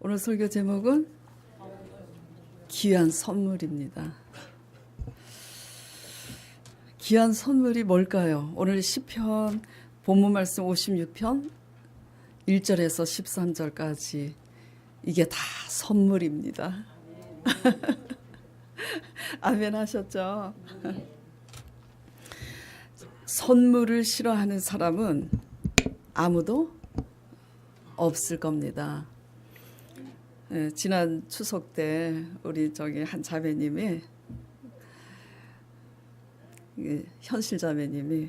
오늘 설교 제목은 귀한 선물입니다. 귀한 선물이 뭘까요? 오늘 시편 본문 말씀 56편 1절에서 13절까지 이게 다 선물입니다. 아멘 하셨죠? 선물을 싫어하는 사람은 아무도 없을 겁니다. 지난 추석 때 우리 한 자매님이 현실 자매님이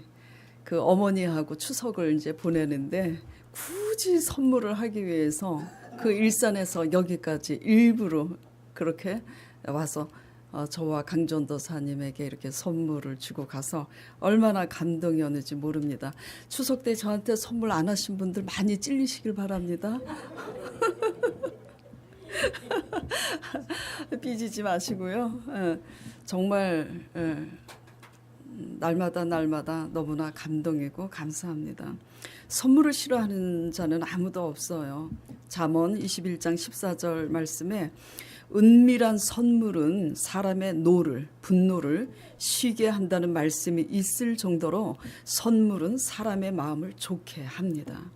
그 어머니하고 추석을 이제 보내는데 굳이 선물을 하기 위해서 그 일산에서 여기까지 일부러 그렇게 와서 저와 강전도사님에게 이렇게 선물을 주고 가서 얼마나 감동이었는지 모릅니다. 추석 때 저한테 선물 안 하신 분들 많이 찔리시길 바랍니다. 삐지지 마시고요. 정말 날마다 너무나 감동이고 감사합니다. 선물을 싫어하는 자는 아무도 없어요. 잠언 21장 14절 말씀에 은밀한 선물은 사람의 분노를 쉬게 한다는 말씀이 있을 정도로 선물은 사람의 마음을 좋게 합니다.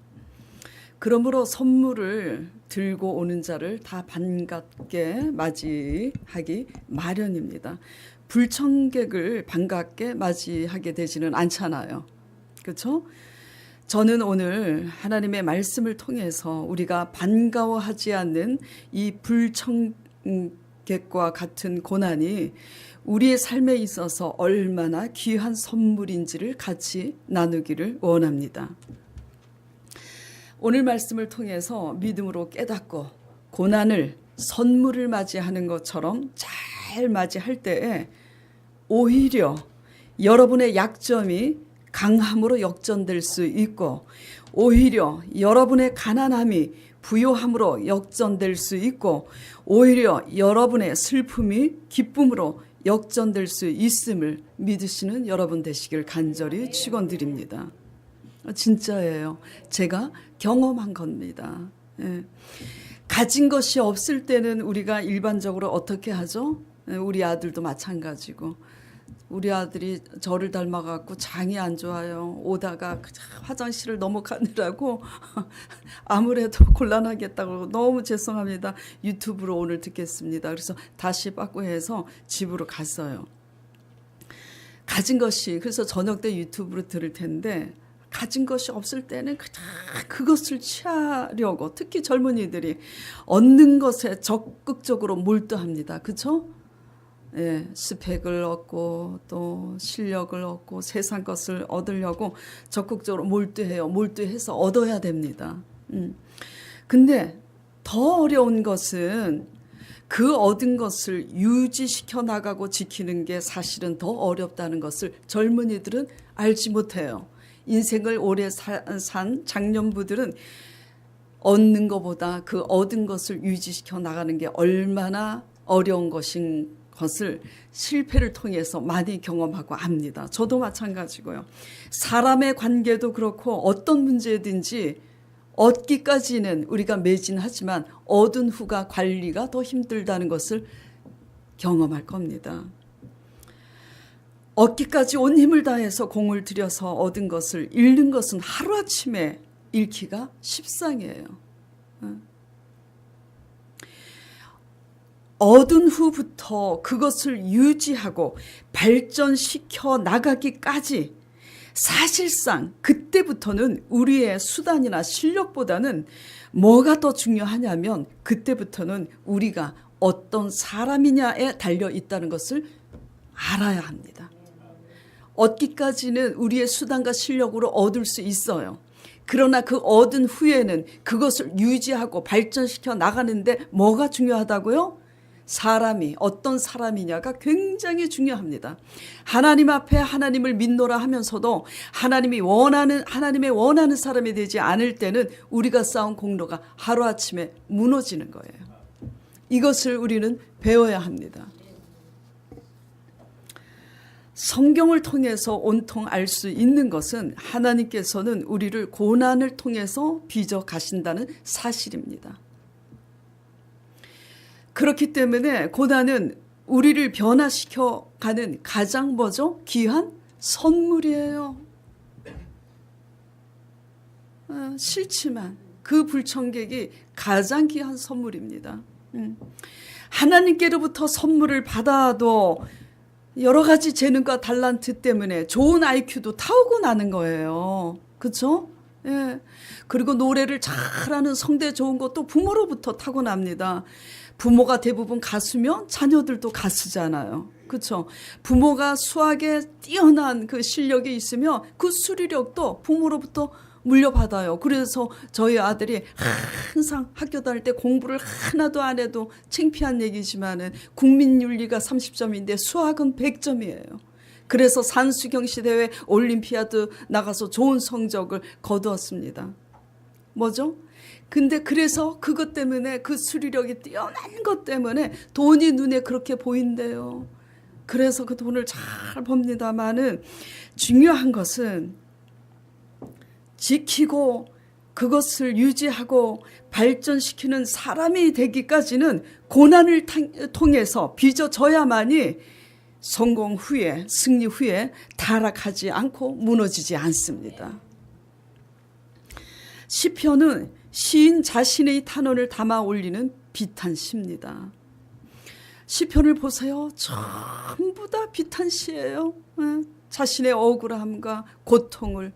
그러므로 선물을 들고 오는 자를 다 반갑게 맞이하기 마련입니다. 불청객을 반갑게 맞이하게 되지는 않잖아요. 그렇죠? 저는 오늘 하나님의 말씀을 통해서 우리가 반가워하지 않는 이 불청객과 같은 고난이 우리의 삶에 있어서 얼마나 귀한 선물인지를 같이 나누기를 원합니다. 오늘 말씀을 통해서 믿음으로 깨닫고 고난을 선물을 맞이하는 것처럼 잘 맞이할 때에 오히려 여러분의 약점이 강함으로 역전될 수 있고 오히려 여러분의 가난함이 부요함으로 역전될 수 있고 오히려 여러분의 슬픔이 기쁨으로 역전될 수 있음을 믿으시는 여러분 되시길 간절히 축원드립니다. 진짜예요. 제가 경험한 겁니다. 가진 것이 없을 때는 우리가 일반적으로 어떻게 하죠? 우리 아들도 마찬가지고 우리 아들이 저를 닮아갖고 장이 안 좋아요. 오다가 화장실을 넘어가느라고 아무래도 곤란하겠다고 너무 죄송합니다. 유튜브로 오늘 듣겠습니다. 그래서 다시 빠꾸해서 집으로 갔어요. 가진 것이 그래서 저녁 때 유튜브로 들을 텐데 가진 것이 없을 때는 그것을 취하려고 특히 젊은이들이 얻는 것에 적극적으로 몰두합니다. 그렇죠? 예, 스펙을 얻고 또 실력을 얻고 세상 것을 얻으려고 적극적으로 몰두해요. 몰두해서 얻어야 됩니다. 근데 더 어려운 것은 그 얻은 것을 유지시켜 나가고 지키는 게 사실은 더 어렵다는 것을 젊은이들은 알지 못해요. 인생을 오래 산 장년부들은 얻는 것보다 그 얻은 것을 유지시켜 나가는 게 얼마나 어려운 것을 실패를 통해서 많이 경험하고 압니다. 저도 마찬가지고요. 사람의 관계도 그렇고 어떤 문제든지 얻기까지는 우리가 매진하지만 얻은 후가 관리가 더 힘들다는 것을 경험할 겁니다. 얻기까지 온 힘을 다해서 공을 들여서 얻은 것을 잃는 것은 하루아침에 잃기가 십상이에요. 얻은 후부터 그것을 유지하고 발전시켜 나가기까지 사실상 그때부터는 우리의 수단이나 실력보다는 뭐가 더 중요하냐면 그때부터는 우리가 어떤 사람이냐에 달려 있다는 것을 알아야 합니다. 얻기까지는 우리의 수단과 실력으로 얻을 수 있어요. 그러나 그 얻은 후에는 그것을 유지하고 발전시켜 나가는데 뭐가 중요하다고요? 사람이 어떤 사람이냐가 굉장히 중요합니다. 하나님 앞에 하나님을 믿노라 하면서도 하나님의 원하는 사람이 되지 않을 때는 우리가 쌓은 공로가 하루아침에 무너지는 거예요. 이것을 우리는 배워야 합니다. 성경을 통해서 온통 알 수 있는 것은 하나님께서는 우리를 고난을 통해서 빚어 가신다는 사실입니다. 그렇기 때문에 고난은 우리를 변화시켜 가는 가장 뭐죠? 귀한 선물이에요. 싫지만 그 불청객이 가장 귀한 선물입니다. 하나님께로부터 선물을 받아도 여러 가지 재능과 달란트 때문에 좋은 IQ도 타고나는 거예요. 그렇죠? 예. 그리고 노래를 잘하는 성대 좋은 것도 부모로부터 타고납니다. 부모가 대부분 가수면 자녀들도 가수잖아요. 그렇죠? 부모가 수학에 뛰어난 그 실력이 있으면 그 수리력도 부모로부터 물려받아요. 그래서 저희 아들이 항상 학교 다닐 때 공부를 하나도 안 해도 창피한 얘기지만은 국민윤리가 30점인데 수학은 100점이에요. 그래서 산수경시 대회 올림피아드 나가서 좋은 성적을 거두었습니다. 뭐죠? 근데 그래서 그것 때문에 그 수리력이 뛰어난 것 때문에 돈이 눈에 그렇게 보인대요. 그래서 그 돈을 잘 법니다마는 중요한 것은 지키고 그것을 유지하고 발전시키는 사람이 되기까지는 고난을 통해서 빚어져야만이 성공 후에, 승리 후에 타락하지 않고 무너지지 않습니다. 시편은 시인 자신의 탄원을 담아 올리는 비탄시입니다. 시편을 보세요. 전부 다 비탄시예요. 자신의 억울함과 고통을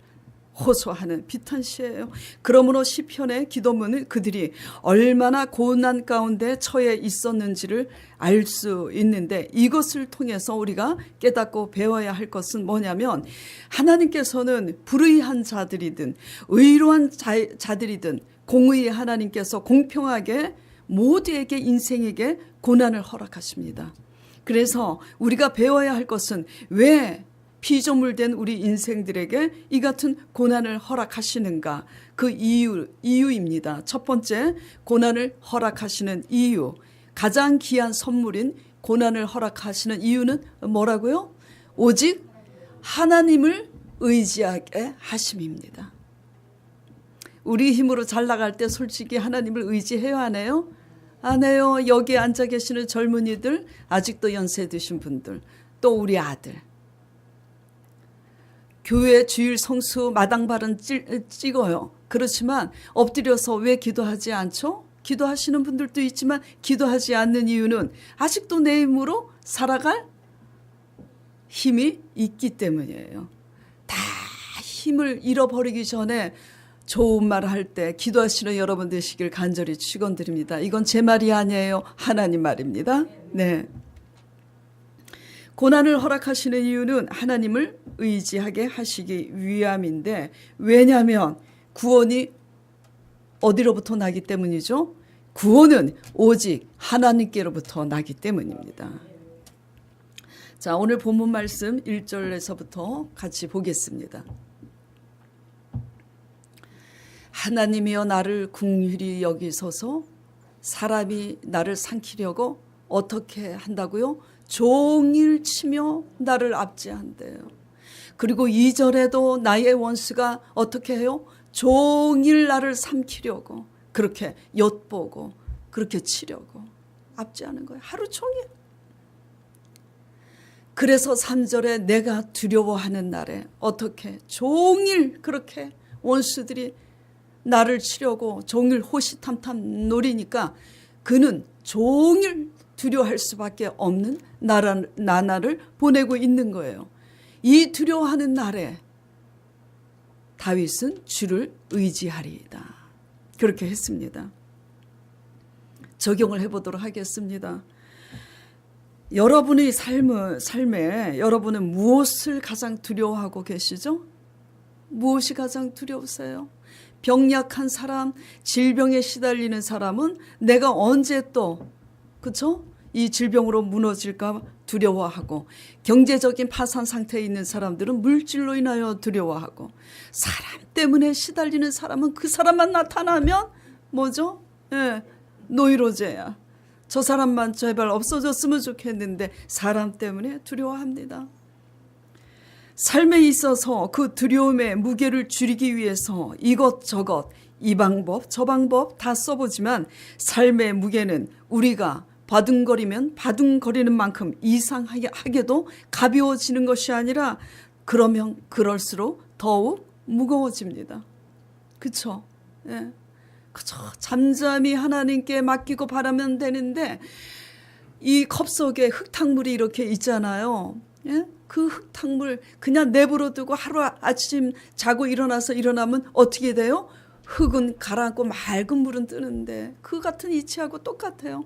호소하는 비탄시예요. 그러므로 시편의 기도문은 그들이 얼마나 고난 가운데 처해 있었는지를 알 수 있는데, 이것을 통해서 우리가 깨닫고 배워야 할 것은 뭐냐면, 하나님께서는 불의한 자들이든 의로한 자들이든 공의의 하나님께서 공평하게 모두에게 인생에게 고난을 허락하십니다. 그래서 우리가 배워야 할 것은 왜 피조물된 우리 인생들에게 이 같은 고난을 허락하시는가, 그 이유입니다. 첫 번째, 고난을 허락하시는 이유, 가장 귀한 선물인 고난을 허락하시는 이유는 뭐라고요? 오직 하나님을 의지하게 하심입니다. 우리 힘으로 잘 나갈 때 솔직히 하나님을 의지해요, 안 해요? 안 해요. 여기 앉아 계시는 젊은이들, 아직도 연세 드신 분들, 또 우리 아들, 교회 주일 성수 마당발은 찍어요. 그렇지만 엎드려서 왜 기도하지 않죠? 기도하시는 분들도 있지만 기도하지 않는 이유는 아직도 내 힘으로 살아갈 힘이 있기 때문이에요. 다 힘을 잃어버리기 전에 좋은 말 할 때 기도하시는 여러분 되시길 간절히 축원드립니다. 이건 제 말이 아니에요. 하나님 말입니다. 네. 고난을 허락하시는 이유는 하나님을 의지하게 하시기 위함인데, 왜냐하면 구원이 어디로부터 나기 때문이죠? 구원은 오직 하나님께로부터 나기 때문입니다. 자, 오늘 본문 말씀 1절에서부터 같이 보겠습니다. 하나님이여 나를 긍휼히 여기소서. 사람이 나를 삼키려고 어떻게 한다고요? 종일 치며 나를 압제한대요. 그리고 2절에도 나의 원수가 어떻게 해요? 종일 나를 삼키려고 그렇게 엿보고 그렇게 치려고 압제하는 거예요. 하루 종일. 그래서 3절에 내가 두려워하는 날에 어떻게 종일 그렇게 원수들이 나를 치려고 종일 호시탐탐 노리니까 그는 종일 두려워할 수밖에 없는 나날을 보내고 있는 거예요. 이 두려워하는 날에 다윗은 주를 의지하리이다. 그렇게 했습니다. 적용을 해보도록 하겠습니다. 여러분의 삶에 여러분은 무엇을 가장 두려워하고 계시죠? 무엇이 가장 두려우세요? 병약한 사람, 질병에 시달리는 사람은 내가 언제 또 그렇죠? 이 질병으로 무너질까 두려워하고, 경제적인 파산 상태에 있는 사람들은 물질로 인하여 두려워하고, 사람 때문에 시달리는 사람은 그 사람만 나타나면 뭐죠? 예, 노이로제야. 저 사람만 제발 없어졌으면 좋겠는데 사람 때문에 두려워합니다. 삶에 있어서 그 두려움의 무게를 줄이기 위해서 이것저것 이 방법 저 방법 다 써보지만 삶의 무게는 우리가 바둥거리면 바둥거리는 만큼 이상하게도 가벼워지는 것이 아니라 그러면 그럴수록 더욱 무거워집니다. 그쵸? 예. 그저 잠잠히 하나님께 맡기고 바라면 되는데 이 컵 속에 흙탕물이 이렇게 있잖아요. 예? 그 흙탕물 그냥 내버려 두고 하루 아침 자고 일어나면 어떻게 돼요? 흙은 가라앉고 맑은 물은 뜨는데 그 같은 이치하고 똑같아요.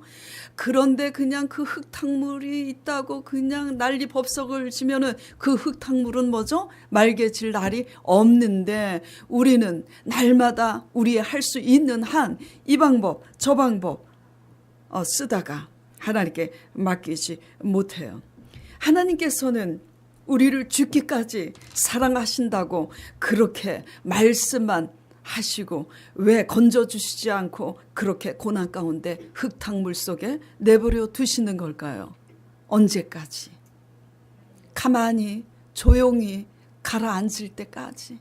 그런데 그냥 그 흙탕물이 있다고 그냥 난리 법석을 지면은 그 흙탕물은 뭐죠? 맑아질 날이 없는데 우리는 날마다 우리의 할 수 있는 한 이 방법 저 방법 쓰다가 하나님께 맡기지 못해요. 하나님께서는 우리를 죽기까지 사랑하신다고 그렇게 말씀만 하시고 왜 건져주시지 않고 그렇게 고난 가운데 흙탕물 속에 내버려 두시는 걸까요? 언제까지? 가만히 조용히 가라앉을 때까지.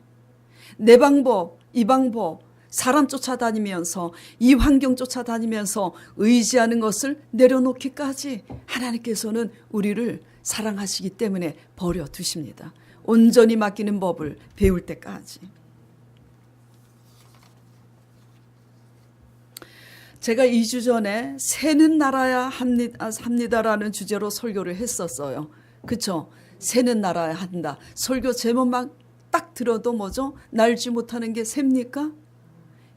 내 방법, 이 방법, 사람 쫓아다니면서 이 환경 쫓아다니면서 의지하는 것을 내려놓기까지 하나님께서는 우리를 사랑하시기 때문에 버려두십니다. 온전히 맡기는 법을 배울 때까지. 제가 2주 전에 새는 날아야 합니다라는 주제로 설교를 했었어요. 그렇죠? 새는 날아야 한다. 설교 제목만 딱 들어도 뭐죠? 날지 못하는 게 셉니까?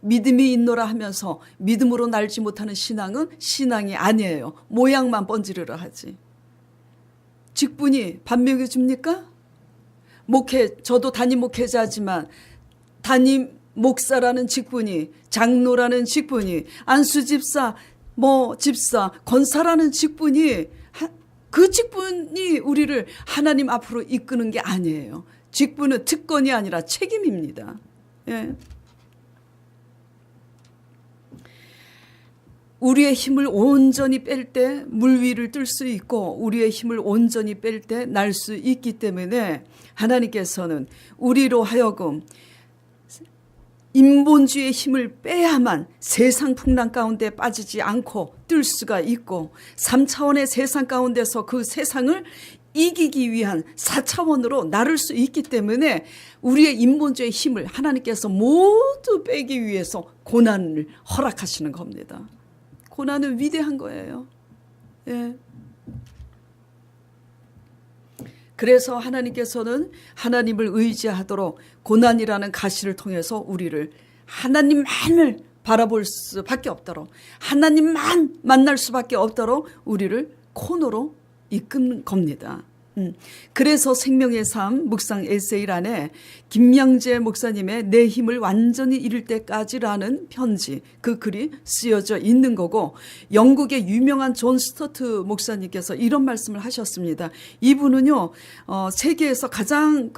믿음이 있노라 하면서 믿음으로 날지 못하는 신앙은 신앙이 아니에요. 모양만 번지르르 하지. 직분이 밥 먹여줍니까? 저도 담임 목회자지만 담임 목사라는 직분이, 장로라는 직분이, 안수집사, 집사, 권사라는 직분이, 그 직분이 우리를 하나님 앞으로 이끄는 게 아니에요. 직분은 특권이 아니라 책임입니다. 예. 우리의 힘을 온전히 뺄 때 물 위를 뜰 수 있고 우리의 힘을 온전히 뺄 때 날 수 있기 때문에 하나님께서는 우리로 하여금 인본주의의 힘을 빼야만 세상 풍랑 가운데 빠지지 않고 뜰 수가 있고 3차원의 세상 가운데서 그 세상을 이기기 위한 4차원으로 나를 수 있기 때문에 우리의 인본주의의 힘을 하나님께서 모두 빼기 위해서 고난을 허락하시는 겁니다. 고난은 위대한 거예요. 예. 그래서 하나님께서는 하나님을 의지하도록 고난이라는 가시를 통해서 우리를 하나님만을 바라볼 수밖에 없도록 하나님만 만날 수밖에 없도록 우리를 코너로 이끄는 겁니다. 그래서 생명의 삶 묵상 에세이란에 김양재 목사님의 내 힘을 완전히 잃을 때까지라는 편지 그 글이 쓰여져 있는 거고 영국의 유명한 존 스토트 목사님께서 이런 말씀을 하셨습니다. 이분은요 세계에서 가장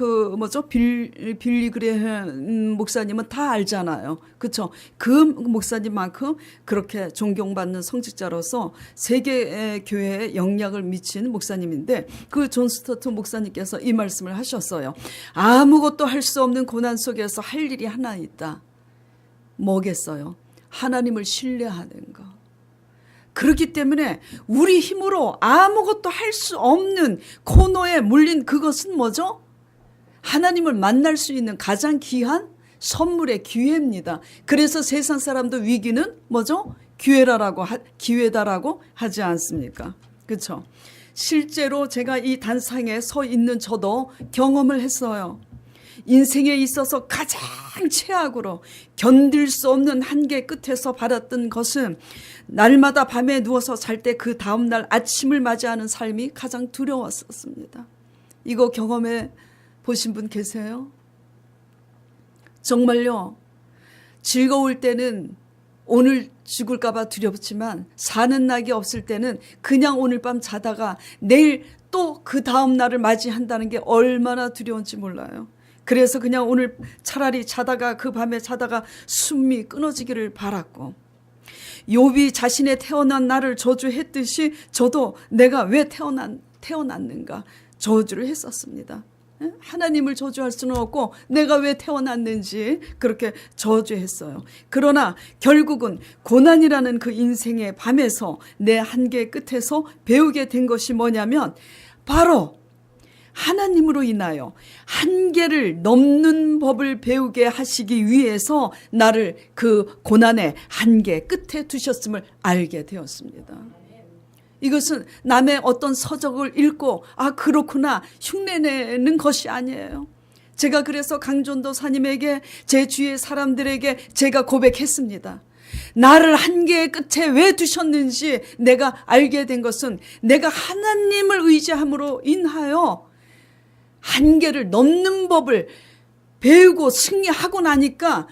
빌리 그레햄 목사님은 다 알잖아요. 그렇죠? 그 목사님만큼 그렇게 존경받는 성직자로서 세계 교회에 영향을 미친 목사님인데 그 존 스토트 목사님께서 이 말씀을 하셨어요. 아무것도 할 수 없는 고난 속에서 할 일이 하나 있다. 뭐겠어요? 하나님을 신뢰하는 거. 그렇기 때문에 우리 힘으로 아무것도 할 수 없는 코너에 물린 그것은 뭐죠? 하나님을 만날 수 있는 가장 귀한 선물의 기회입니다. 그래서 세상 사람도 위기는 뭐죠? 기회다라고 하지 않습니까? 그렇죠? 실제로 제가 이 단상에 서 있는 저도 경험을 했어요. 인생에 있어서 가장 최악으로 견딜 수 없는 한계 끝에서 받았던 것은 날마다 밤에 누워서 잘 때 그 다음날 아침을 맞이하는 삶이 가장 두려웠었습니다. 이거 경험해 보신 분 계세요? 정말요. 즐거울 때는 오늘 죽을까 봐 두렵지만 사는 낙이 없을 때는 그냥 오늘 밤 자다가 내일 또 그 다음 날을 맞이한다는 게 얼마나 두려운지 몰라요. 그래서 그냥 오늘 차라리 자다가 그 밤에 자다가 숨이 끊어지기를 바랐고 욥이 자신의 태어난 날을 저주했듯이 저도 내가 왜 태어났는가 저주를 했었습니다. 하나님을 저주할 수는 없고 내가 왜 태어났는지 그렇게 저주했어요. 그러나 결국은 고난이라는 그 인생의 밤에서 내 한계 끝에서 배우게 된 것이 뭐냐면 바로 하나님으로 인하여 한계를 넘는 법을 배우게 하시기 위해서 나를 그 고난의 한계 끝에 두셨음을 알게 되었습니다. 이것은 남의 어떤 서적을 읽고 그렇구나 흉내내는 것이 아니에요. 제가 그래서 강전도사님에게 제 주위의 사람들에게 제가 고백했습니다. 나를 한계의 끝에 왜 두셨는지 내가 알게 된 것은 내가 하나님을 의지함으로 인하여 한계를 넘는 법을 배우고 승리하고 나니까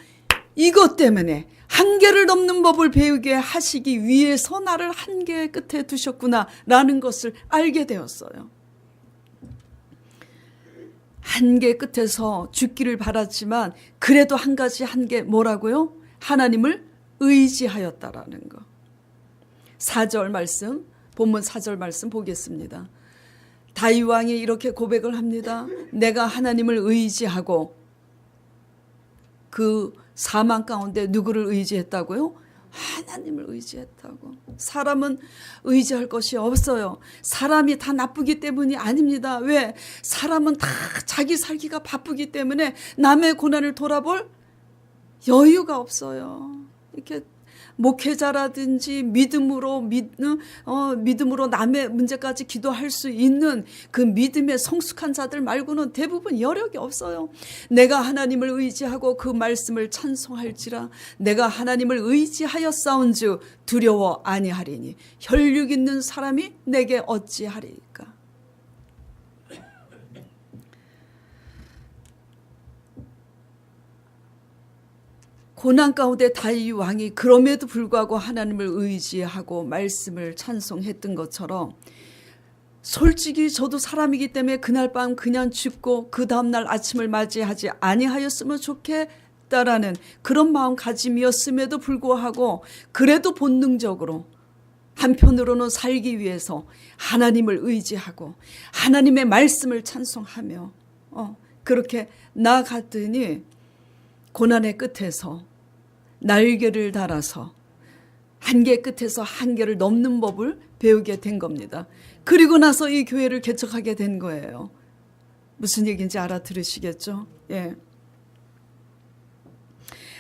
이것 때문에 한계를 넘는 법을 배우게 하시기 위해서 나를 한계의 끝에 두셨구나라는 것을 알게 되었어요. 한계 끝에서 죽기를 바랐지만 그래도 한 가지 한계 뭐라고요? 하나님을 의지하였다라는 거. 4절 말씀, 본문 4절 말씀 보겠습니다. 다윗 왕이 이렇게 고백을 합니다. 내가 하나님을 의지하고 그 사망 가운데 누구를 의지했다고요? 하나님을 의지했다고. 사람은 의지할 것이 없어요. 사람이 다 나쁘기 때문이 아닙니다. 왜? 사람은 다 자기 살기가 바쁘기 때문에 남의 고난을 돌아볼 여유가 없어요. 이렇게 목회자라든지 믿음으로 남의 문제까지 기도할 수 있는 그 믿음의 성숙한 자들 말고는 대부분 여력이 없어요. 내가 하나님을 의지하고 그 말씀을 찬송할지라 내가 하나님을 의지하였사온즉 두려워 아니하리니 혈육 있는 사람이 내게 어찌하리까. 고난 가운데 다윗 왕이 그럼에도 불구하고 하나님을 의지하고 말씀을 찬송했던 것처럼 솔직히 저도 사람이기 때문에 그날 밤 그냥 죽고 그 다음날 아침을 맞이하지 아니하였으면 좋겠다라는 그런 마음가짐이었음에도 불구하고 그래도 본능적으로 한편으로는 살기 위해서 하나님을 의지하고 하나님의 말씀을 찬송하며 그렇게 나아갔더니 고난의 끝에서 날개를 달아서 한계 끝에서 한계를 넘는 법을 배우게 된 겁니다. 그리고 나서 이 교회를 개척하게 된 거예요. 무슨 얘기인지 알아들으시겠죠? 예.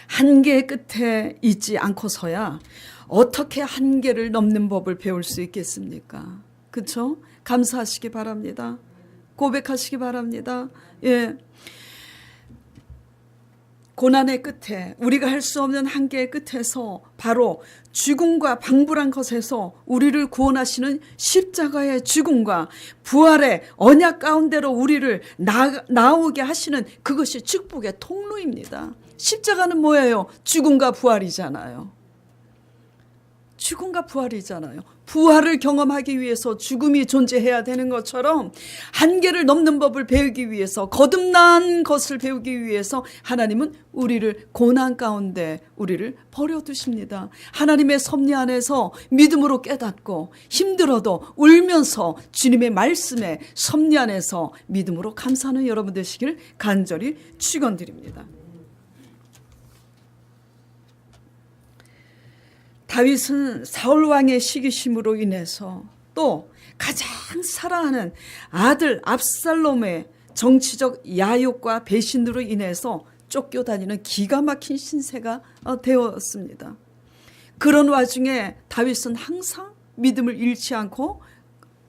한계 끝에 있지 않고서야 어떻게 한계를 넘는 법을 배울 수 있겠습니까? 그렇죠? 감사하시기 바랍니다. 고백하시기 바랍니다. 예. 고난의 끝에 우리가 할 수 없는 한계의 끝에서 바로 죽음과 방불한 것에서 우리를 구원하시는 십자가의 죽음과 부활의 언약 가운데로 우리를 나오게 하시는 그것이 축복의 통로입니다. 십자가는 뭐예요? 죽음과 부활이잖아요. 죽음과 부활이잖아요. 부활을 경험하기 위해서 죽음이 존재해야 되는 것처럼 한계를 넘는 법을 배우기 위해서 거듭난 것을 배우기 위해서 하나님은 우리를 고난 가운데 우리를 버려두십니다. 하나님의 섭리 안에서 믿음으로 깨닫고 힘들어도 울면서 주님의 말씀에 섭리 안에서 믿음으로 감사하는 여러분 되시길 간절히 축원드립니다. 다윗은 사울 왕의 시기심으로 인해서 또 가장 사랑하는 아들 압살롬의 정치적 야욕과 배신으로 인해서 쫓겨다니는 기가 막힌 신세가 되었습니다. 그런 와중에 다윗은 항상 믿음을 잃지 않고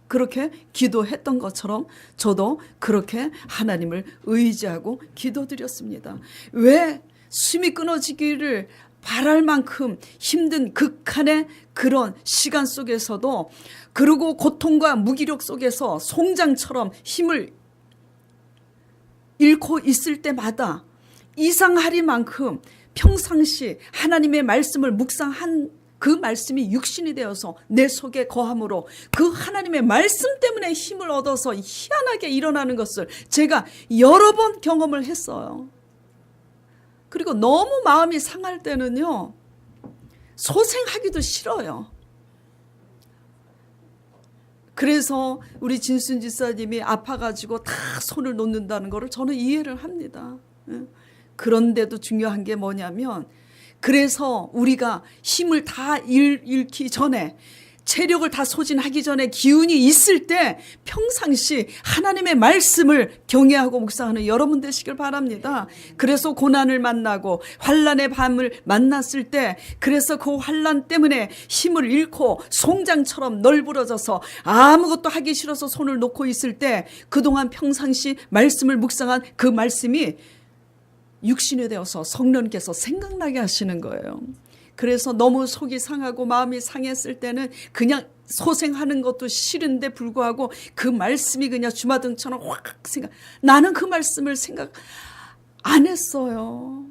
그렇게 기도했던 것처럼 저도 그렇게 하나님을 의지하고 기도드렸습니다. 왜 숨이 끊어지기를 바랄 만큼 힘든 극한의 그런 시간 속에서도 그리고 고통과 무기력 속에서 송장처럼 힘을 잃고 있을 때마다 이상하리만큼 평상시 하나님의 말씀을 묵상한 그 말씀이 육신이 되어서 내 속에 거함으로 그 하나님의 말씀 때문에 힘을 얻어서 희한하게 일어나는 것을 제가 여러 번 경험을 했어요. 그리고 너무 마음이 상할 때는요, 소생하기도 싫어요. 그래서 우리 진순 지사님이 아파가지고 다 손을 놓는다는 거를 저는 이해를 합니다. 그런데도 중요한 게 뭐냐면, 그래서 우리가 힘을 다 잃기 전에, 체력을 다 소진하기 전에 기운이 있을 때 평상시 하나님의 말씀을 경외하고 묵상하는 여러분 되시길 바랍니다. 그래서 고난을 만나고 환난의 밤을 만났을 때, 그래서 그 환난 때문에 힘을 잃고 송장처럼 널브러져서 아무것도 하기 싫어서 손을 놓고 있을 때, 그동안 평상시 말씀을 묵상한 그 말씀이 육신이 되어서 성령께서 생각나게 하시는 거예요. 그래서 너무 속이 상하고 마음이 상했을 때는 그냥 소생하는 것도 싫은데 불구하고 그 말씀이 그냥 주마등처럼 확 나는 그 말씀을 생각 안 했어요.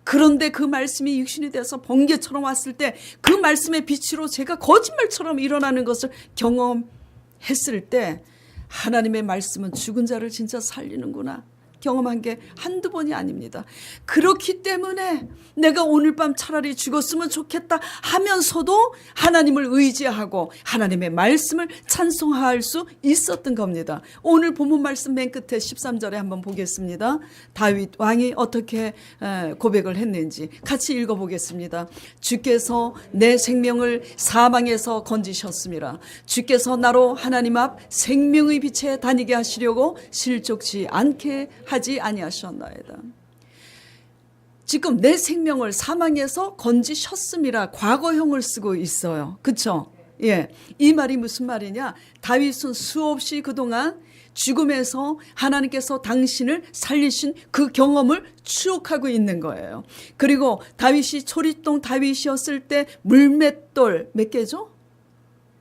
그런데 그 말씀이 육신이 돼서 번개처럼 왔을 때 그 말씀의 빛으로 제가 거짓말처럼 일어나는 것을 경험했을 때, 하나님의 말씀은 죽은 자를 진짜 살리는구나 경험한 게 한두 번이 아닙니다. 그렇기 때문에 내가 오늘 밤 차라리 죽었으면 좋겠다 하면서도 하나님을 의지하고 하나님의 말씀을 찬송할 수 있었던 겁니다. 오늘 본문 말씀 맨 끝에 13절에 한번 보겠습니다. 다윗 왕이 어떻게 고백을 했는지 같이 읽어보겠습니다. 주께서 내 생명을 사망에서 건지셨습니다. 주께서 나로 하나님 앞 생명의 빛에 다니게 하시려고 실족지 않게 하지 아니하셨나이다. 지금 내 생명을 사망에서 건지셨음이라 과거형을 쓰고 있어요. 그렇죠? 예, 이 말이 무슨 말이냐? 다윗은 수없이 그동안 죽음에서 하나님께서 당신을 살리신 그 경험을 추억하고 있는 거예요. 그리고 다윗이 초리동 다윗이었을 때 물맷돌 몇 개죠?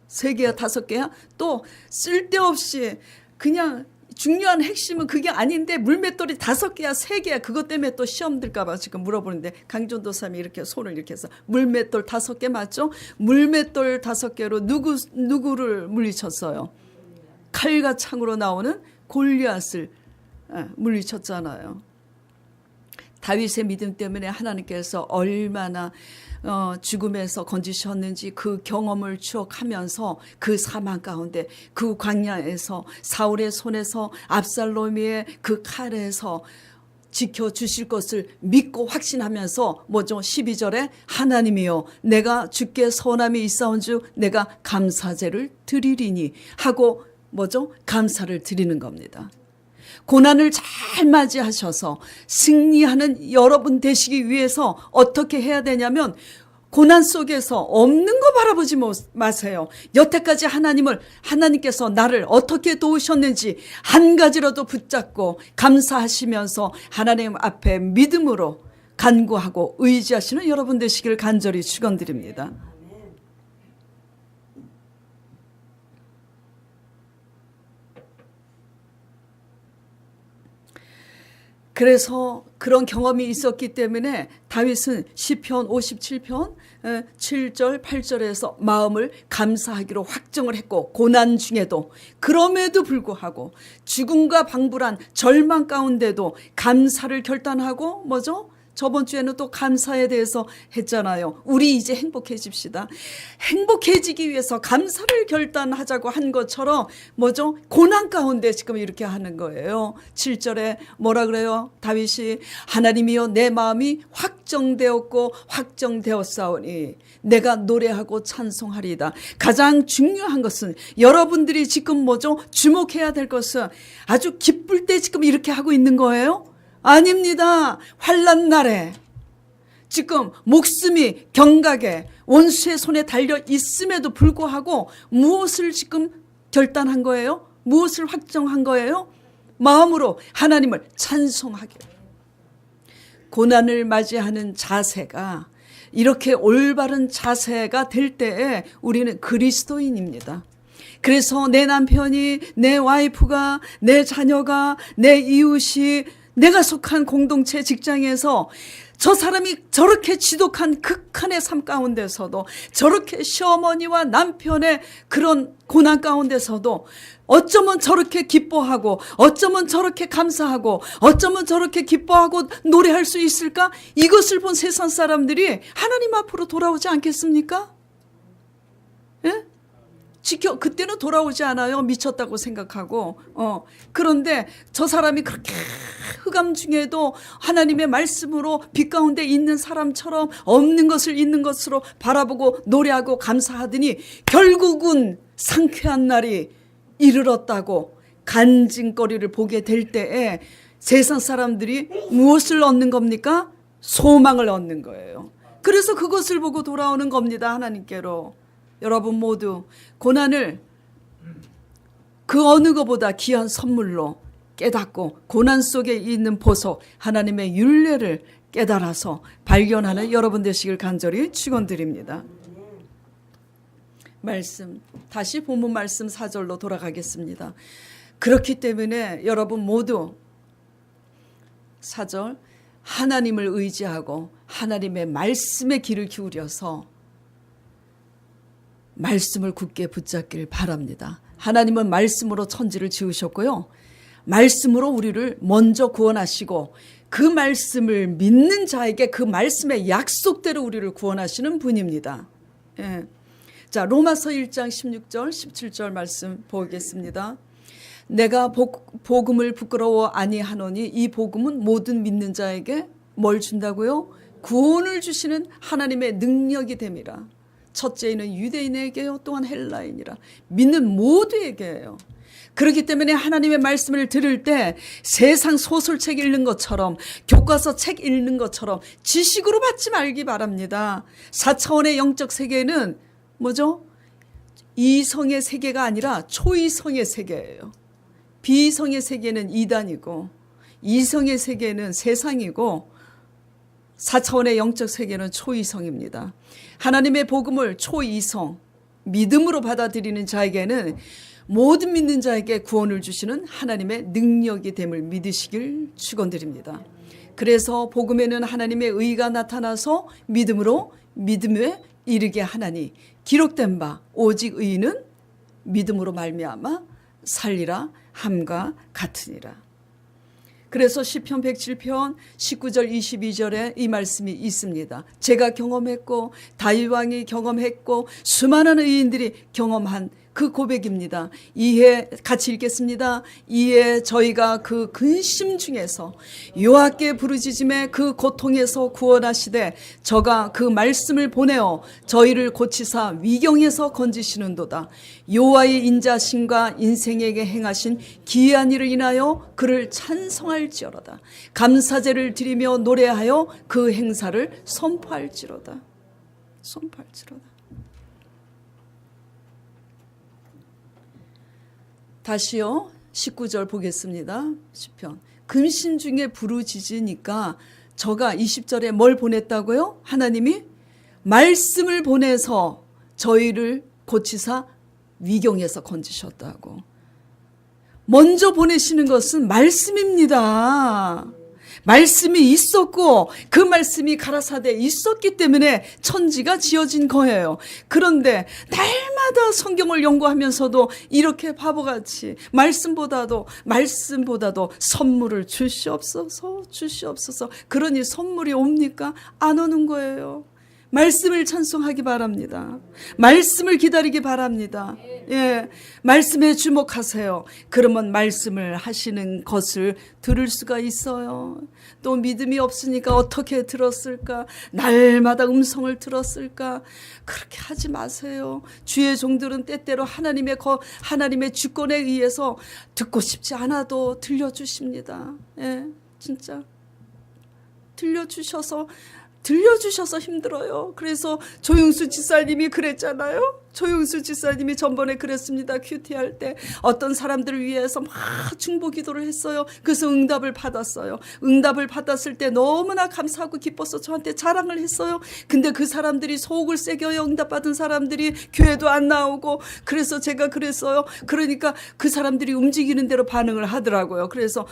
3개야 5개야? 또 쓸데없이 그냥 중요한 핵심은 그게 아닌데 물맷돌이 5개야 3개야 그것 때문에 또 시험 들까봐 지금 물어보는데, 강전도사님이 이렇게 손을 이렇게 해서 물맷돌 5개 맞죠? 물맷돌 5개로 누구를 물리쳤어요? 칼과 창으로 나오는 골리앗을 물리쳤잖아요. 다윗의 믿음 때문에 하나님께서 얼마나 죽음에서 건지셨는지 그 경험을 추억하면서 그 사망 가운데, 그 광야에서 사울의 손에서 압살롬의 그 칼에서 지켜주실 것을 믿고 확신하면서 뭐죠? 12절에 하나님이여 내가 주께 선함이 있사온 주 내가 감사제를 드리리니 하고 뭐죠? 감사를 드리는 겁니다. 고난을 잘 맞이하셔서 승리하는 여러분 되시기 위해서 어떻게 해야 되냐면, 고난 속에서 없는 거 바라보지 마세요. 여태까지 하나님께서 나를 어떻게 도우셨는지 한 가지라도 붙잡고 감사하시면서 하나님 앞에 믿음으로 간구하고 의지하시는 여러분 되시길 간절히 축원드립니다. 그래서 그런 경험이 있었기 때문에 다윗은 시편 57편 7절 8절에서 마음을 감사하기로 확정을 했고, 고난 중에도 그럼에도 불구하고 죽음과 방불한 절망 가운데도 감사를 결단하고 뭐죠? 저번 주에는 또 감사에 대해서 했잖아요. 우리 이제 행복해집시다. 행복해지기 위해서 감사를 결단하자고 한 것처럼 뭐죠? 고난 가운데 지금 이렇게 하는 거예요. 7절에 뭐라 그래요? 다윗이 하나님이여 내 마음이 확정되었고 확정되었사오니 내가 노래하고 찬송하리이다. 가장 중요한 것은 여러분들이 지금 뭐죠? 주목해야 될 것은 아주 기쁠 때 지금 이렇게 하고 있는 거예요? 아닙니다. 환난 날에 지금 목숨이 경각에 원수의 손에 달려 있음에도 불구하고 무엇을 지금 결단한 거예요? 무엇을 확정한 거예요? 마음으로 하나님을 찬송하게. 고난을 맞이하는 자세가 이렇게 올바른 자세가 될 때에 우리는 그리스도인입니다. 그래서 내 남편이, 내 와이프가, 내 자녀가, 내 이웃이, 내가 속한 공동체 직장에서 저 사람이 저렇게 지독한 극한의 삶 가운데서도, 저렇게 시어머니와 남편의 그런 고난 가운데서도 어쩌면 저렇게 기뻐하고, 어쩌면 저렇게 감사하고, 어쩌면 저렇게 기뻐하고 노래할 수 있을까? 이것을 본 세상 사람들이 하나님 앞으로 돌아오지 않겠습니까? 예? 그때는 돌아오지 않아요. 미쳤다고 생각하고. 그런데 저 사람이 그렇게 흑암 중에도 하나님의 말씀으로 빛 가운데 있는 사람처럼 없는 것을 있는 것으로 바라보고 노래하고 감사하더니 결국은 상쾌한 날이 이르렀다고 간증거리를 보게 될 때에 세상 사람들이 무엇을 얻는 겁니까? 소망을 얻는 거예요. 그래서 그것을 보고 돌아오는 겁니다. 하나님께로. 여러분 모두 고난을 그 어느 것보다 귀한 선물로 깨닫고 고난 속에 있는 보석 하나님의 율례를 깨달아서 발견하는 여러분 되시길 간절히 축원드립니다. 말씀 다시 본문 말씀 4절로 돌아가겠습니다. 그렇기 때문에 여러분 모두 4절 하나님을 의지하고 하나님의 말씀에 귀를 기울여서 말씀을 굳게 붙잡길 바랍니다. 하나님은 말씀으로 천지를 지으셨고요. 말씀으로 우리를 먼저 구원하시고 그 말씀을 믿는 자에게 그 말씀의 약속대로 우리를 구원하시는 분입니다. 예. 자, 로마서 1장 16절 17절 말씀 보겠습니다. 내가 복음을 부끄러워 아니하노니 이 복음은 모든 믿는 자에게 뭘 준다고요? 구원을 주시는 하나님의 능력이 됨이라. 첫째는 유대인에게요, 또한 헬라인이라. 믿는 모두에게예요. 그렇기 때문에 하나님의 말씀을 들을 때 세상 소설책 읽는 것처럼 교과서 책 읽는 것처럼 지식으로 받지 말기 바랍니다. 4차원의 영적 세계는 뭐죠? 이성의 세계가 아니라 초이성의 세계예요. 비이성의 세계는 이단이고 이성의 세계는 세상이고 4차원의 영적 세계는 초이성입니다. 하나님의 복음을 초이성, 믿음으로 받아들이는 자에게는 모든 믿는 자에게 구원을 주시는 하나님의 능력이 됨을 믿으시길 축원드립니다. 그래서 복음에는 하나님의 의가 나타나서 믿음으로 믿음에 이르게 하나니 기록된 바 오직 의인은 믿음으로 말미암아 살리라 함과 같으니라. 그래서 시편 107편 19절 22절에 이 말씀이 있습니다. 제가 경험했고 다윗 왕이 경험했고 수많은 의인들이 경험한 그 고백입니다. 이에 같이 읽겠습니다. 이에 저희가 그 근심 중에서 여호와께 부르짖음에 그 고통에서 구원하시되 저가 그 말씀을 보내어 저희를 고치사 위경에서 건지시는도다. 여호와의 인자심과 인생에게 행하신 기이한 일을 인하여 그를 찬송할지어로다. 감사제를 드리며 노래하여 그 행사를 선포할지로다. 다시요. 19절 보겠습니다. 시편. 근심 중에 부르짖으니까 저가 20절에 뭘 보냈다고요? 하나님이 말씀을 보내서 저희를 고치사 위경에서 건지셨다고. 먼저 보내시는 것은 말씀입니다. 말씀이 있었고 그 말씀이 가라사대에 있었기 때문에 천지가 지어진 거예요. 그런데 날마다 성경을 연구하면서도 이렇게 바보같이 말씀보다도 선물을 주시옵소서. 그러니 선물이 옵니까? 안 오는 거예요. 말씀을 찬송하기 바랍니다. 말씀을 기다리기 바랍니다. 예, 말씀에 주목하세요. 그러면 말씀을 하시는 것을 들을 수가 있어요. 또 믿음이 없으니까 어떻게 들었을까? 날마다 음성을 들었을까? 그렇게 하지 마세요. 주의 종들은 때때로 하나님의 주권에 의해서 듣고 싶지 않아도 들려주십니다. 예, 진짜 들려주셔서 힘들어요. 그래서 조용수 지사님이 그랬잖아요. 조용수 지사님이 전번에 그랬습니다. 큐티할 때 어떤 사람들을 위해서 막 중보 기도를 했어요. 그래서 응답을 받았어요. 응답을 받았을 때 너무나 감사하고 기뻐서 저한테 자랑을 했어요. 근데 그 사람들이 속을 새겨요. 응답받은 사람들이 교회도 안 나오고. 그래서 제가 그랬어요. 그러니까 그 사람들이 움직이는 대로 반응을 하더라고요. 그래서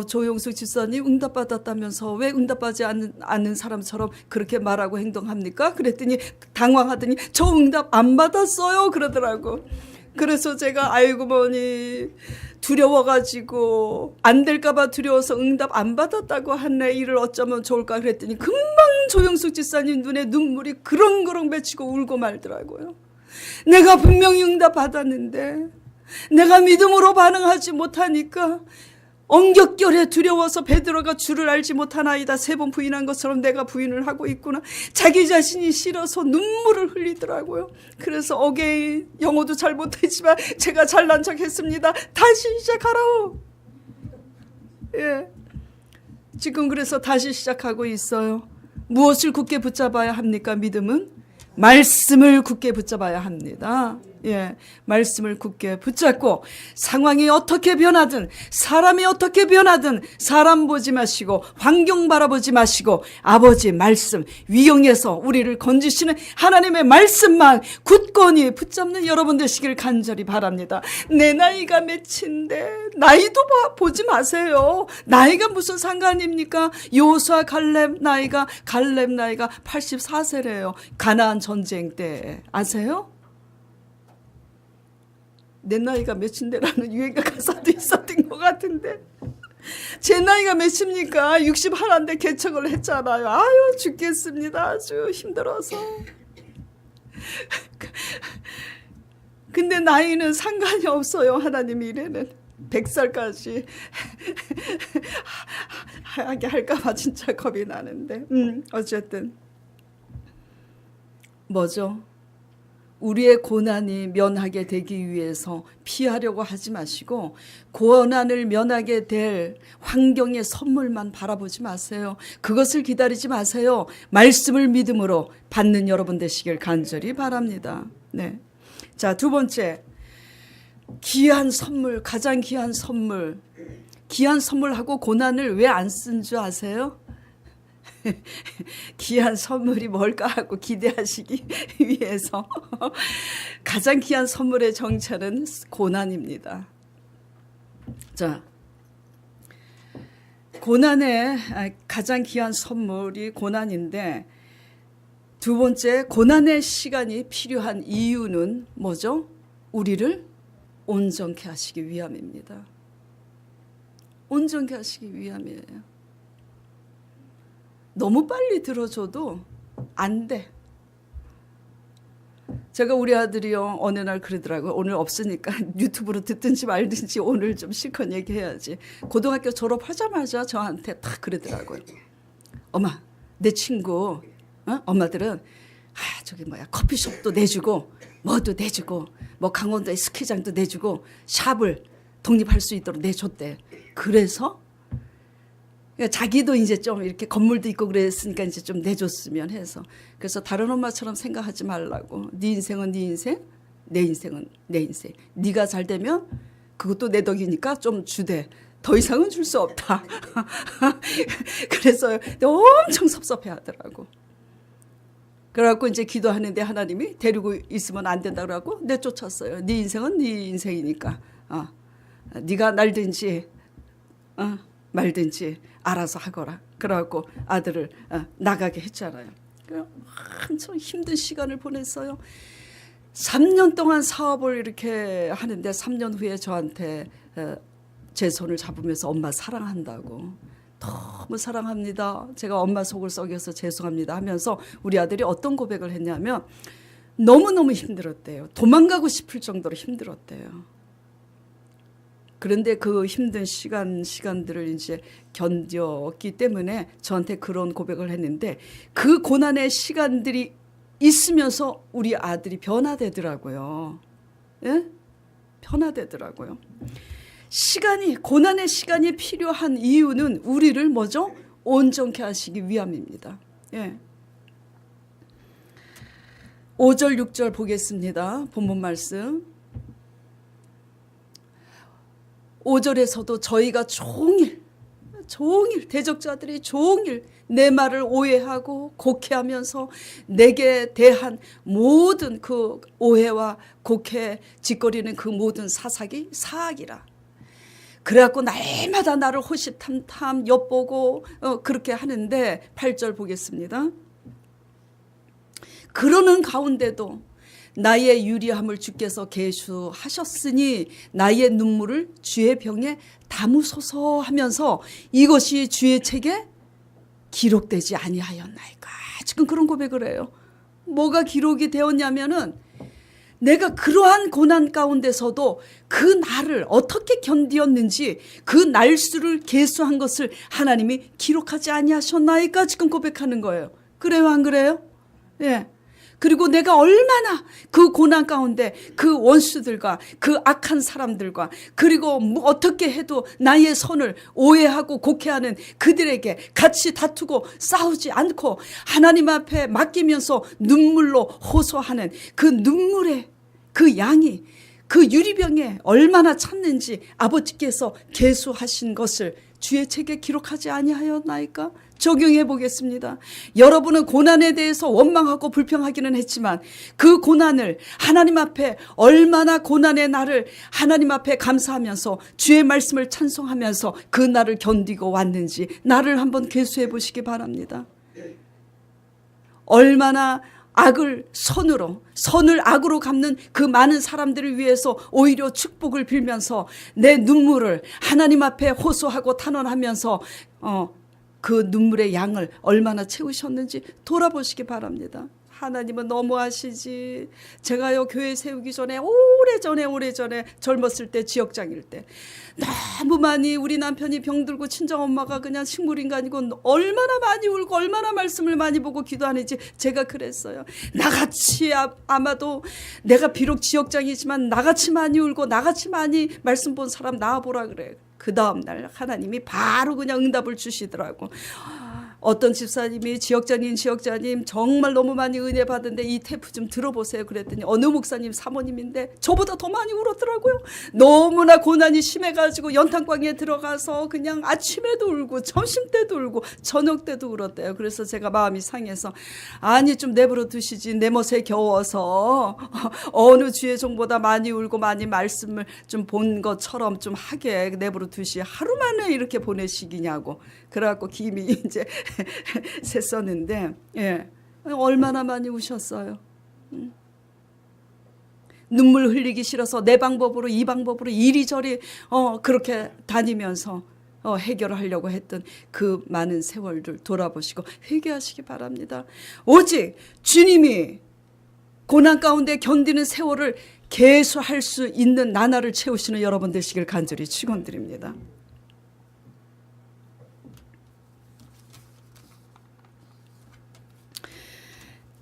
조용수 집사님 응답받았다면서 왜 응답받지 않는 사람처럼 그렇게 말하고 행동합니까? 그랬더니 당황하더니 저 응답 안 받았어요 그러더라고. 그래서 제가 아이고 뭐니 두려워가지고 안 될까봐 두려워서 응답 안 받았다고 하네. 이를 어쩌면 좋을까 그랬더니 금방 조용수 집사님 눈에 눈물이 그렁그렁 맺히고 울고 말더라고요. 내가 분명히 응답 받았는데 내가 믿음으로 반응하지 못하니까 엉겹결에 두려워서 베드로가 주를 알지 못하나이다 3번 부인한 것처럼 내가 부인을 하고 있구나. 자기 자신이 싫어서 눈물을 흘리더라고요. 그래서 어게인, 영어도 잘 못하지만 제가 잘난 척 했습니다. 다시 시작하라오. 예. 지금 그래서 다시 시작하고 있어요. 무엇을 굳게 붙잡아야 합니까? 믿음은 말씀을 굳게 붙잡아야 합니다. 예, 말씀을 굳게 붙잡고 상황이 어떻게 변하든 사람이 어떻게 변하든 사람 보지 마시고 환경 바라보지 마시고 아버지 말씀 위용에서 우리를 건지시는 하나님의 말씀만 굳건히 붙잡는 여러분 되시길 간절히 바랍니다. 내 나이가 몇인데 나이도 보지 마세요. 나이가 무슨 상관입니까? 여호수아 갈렙 나이가 84세래요. 가나안 전쟁 때 아세요? 내 나이가 몇인데라는 유행가 가사도 있었던 것 같은데 제 나이가 몇입니까? 61인데 개척을 했잖아요. 아유 죽겠습니다. 아주 힘들어서. 근데 나이는 상관이 없어요. 하나님 일에는 100살까지 하게 할까봐 진짜 겁이 나는데 어쨌든 뭐죠? 우리의 고난이 면하게 되기 위해서 피하려고 하지 마시고 고난을 면하게 될 환경의 선물만 바라보지 마세요. 그것을 기다리지 마세요. 말씀을 믿음으로 받는 여러분 되시길 간절히 바랍니다. 네. 자, 2번째. 귀한 선물, 가장 귀한 선물. 귀한 선물하고 고난을 왜 안 쓴 줄 아세요? 귀한 선물이 뭘까 하고 기대하시기 위해서 가장 귀한 선물의 정체는 고난입니다. 자, 고난의 가장 귀한 선물이 고난인데 2번째 고난의 시간이 필요한 이유는 뭐죠? 우리를 온전케 하시기 위함입니다. 온전케 하시기 위함이에요. 너무 빨리 들어줘도 안 돼. 제가 우리 아들이요 어느 날 그러더라고요. 오늘 없으니까 유튜브로 듣든지 말든지 오늘 좀 실컷 얘기해야지. 고등학교 졸업하자마자 저한테 딱 그러더라고요. 엄마, 내 친구 엄마들은 저기 커피숍도 내주고 뭐도 내주고 뭐 강원도에 스키장도 내주고 샵을 독립할 수 있도록 내줬대. 그래서 자기도 이제 좀 이렇게 건물도 있고 그랬으니까 이제 좀 내줬으면 해서. 그래서 다른 엄마처럼 생각하지 말라고. 네 인생은 네 인생, 내 인생은 내 인생. 네가 잘 되면 그것도 내 덕이니까 좀 주되. 더 이상은 줄 수 없다. 그래서 엄청 섭섭해 하더라고. 그래갖고 이제 기도하는데 하나님이 데리고 있으면 안 된다 그러고 내쫓았어요. 네 인생은 네 인생이니까. 네가 날든지 말든지 알아서 하거라. 그래갖고 아들을 나가게 했잖아요. 엄청 힘든 시간을 보냈어요. 3년 동안 사업을 이렇게 하는데 3년 후에 저한테 제 손을 잡으면서 엄마 사랑한다고. 너무 사랑합니다. 제가 엄마 속을 썩여서 죄송합니다 하면서 우리 아들이 어떤 고백을 했냐면 너무너무 힘들었대요. 도망가고 싶을 정도로 힘들었대요. 그런데 그 힘든 시간들을 이제 견뎠기 때문에 저한테 그런 고백을 했는데 그 고난의 시간들이 있으면서 우리 아들이 변화되더라고요. 예? 변화되더라고요. 고난의 시간이 필요한 이유는 우리를 뭐죠? 온전케 하시기 위함입니다. 예. 5절, 6절 보겠습니다. 본문 말씀. 5절에서도 저희가 종일 대적자들이 종일 내 말을 오해하고 곡해하면서 내게 대한 모든 그 오해와 곡해 짓거리는 그 모든 사사기 사악이라. 그래갖고 날마다 나를 호시탐탐 엿보고 그렇게 하는데 8절 보겠습니다. 그러는 가운데도 나의 유리함을 주께서 계수하셨으니 나의 눈물을 주의 병에 담으소서 하면서 이것이 주의 책에 기록되지 아니하였나이까. 지금 그런 고백을 해요. 뭐가 기록이 되었냐면은 내가 그러한 고난 가운데서도 그 날을 어떻게 견디었는지 그 날수를 계수한 것을 하나님이 기록하지 아니하셨나이까 지금 고백하는 거예요. 그래요, 안 그래요? 예. 그리고 내가 얼마나 그 고난 가운데 그 원수들과 그 악한 사람들과 그리고 뭐 어떻게 해도 나의 선을 오해하고 곡해하는 그들에게 같이 다투고 싸우지 않고 하나님 앞에 맡기면서 눈물로 호소하는 그 눈물의 그 양이 그 유리병에 얼마나 찼는지 아버지께서 계수하신 것을 주의 책에 기록하지 아니하였나이까? 적용해 보겠습니다. 여러분은 고난에 대해서 원망하고 불평하기는 했지만 그 고난을 하나님 앞에 얼마나 고난의 날을 하나님 앞에 감사하면서 주의 말씀을 찬송하면서 그 날을 견디고 왔는지 나를 한번 계수해 보시기 바랍니다. 얼마나 악을 선을 악으로 갚는 그 많은 사람들을 위해서 오히려 축복을 빌면서 내 눈물을 하나님 앞에 호소하고 탄원하면서 그 눈물의 양을 얼마나 채우셨는지 돌아보시기 바랍니다. 하나님은 너무하시지. 제가요 교회 세우기 전에 오래전에 젊었을 때 지역장일 때 너무 많이 우리 남편이 병들고 친정엄마가 그냥 식물인간이고 얼마나 많이 울고 얼마나 말씀을 많이 보고 기도하는지 제가 그랬어요. 나같이 아마도 내가 비록 지역장이지만 나같이 많이 울고 나같이 많이 말씀 본 사람 나와보라 그래. 그 다음날 하나님이 바로 그냥 응답을 주시더라고. 어떤 집사님이 지역자님 정말 너무 많이 은혜 받은데 이 테이프 좀 들어보세요 그랬더니 어느 목사님 사모님인데 저보다 더 많이 울었더라고요. 너무나 고난이 심해가지고 연탄광에 들어가서 그냥 아침에도 울고 점심때도 울고 저녁때도 울었대요. 그래서 제가 마음이 상해서 아니 좀 내버려 두시지 내 멋에 겨워서 어느 주의 종보다 많이 울고 많이 말씀을 좀 본 것처럼 좀 하게 내버려 두시 하루 만에 이렇게 보내시기냐고. 그래갖고 김이 이제 샜었는데 예. 얼마나 많이 우셨어요. 눈물 흘리기 싫어서 내 방법으로 이 방법으로 이리저리 그렇게 다니면서 해결하려고 했던 그 많은 세월들 돌아보시고 회개하시기 바랍니다. 오직 주님이 고난 가운데 견디는 세월을 계수할 수 있는 나날을 채우시는 여러분 되시길 간절히 축원드립니다.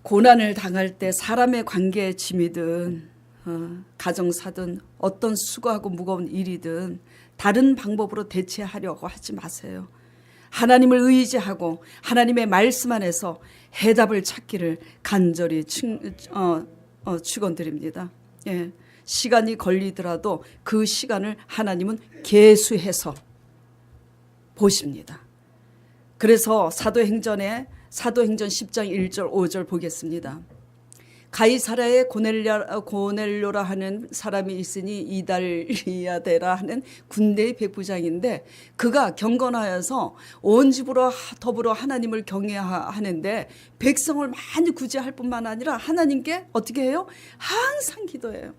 고난을 당할 때 사람의 관계에 짐이든 가정사든 어떤 수고하고 무거운 일이든 다른 방법으로 대체하려고 하지 마세요. 하나님을 의지하고 하나님의 말씀 안에서 해답을 찾기를 간절히 축원드립니다. 예, 시간이 걸리더라도 그 시간을 하나님은 계수해서 보십니다. 그래서 사도행전 10장 1절 5절 보겠습니다. 가이사랴에 고넬료라 하는 사람이 있으니 이달리아데라 하는 군대의 백부장인데 그가 경건하여서 온 집으로 더불어 하나님을 경외하는데 백성을 많이 구제할 뿐만 아니라 하나님께 어떻게 해요? 항상 기도해요.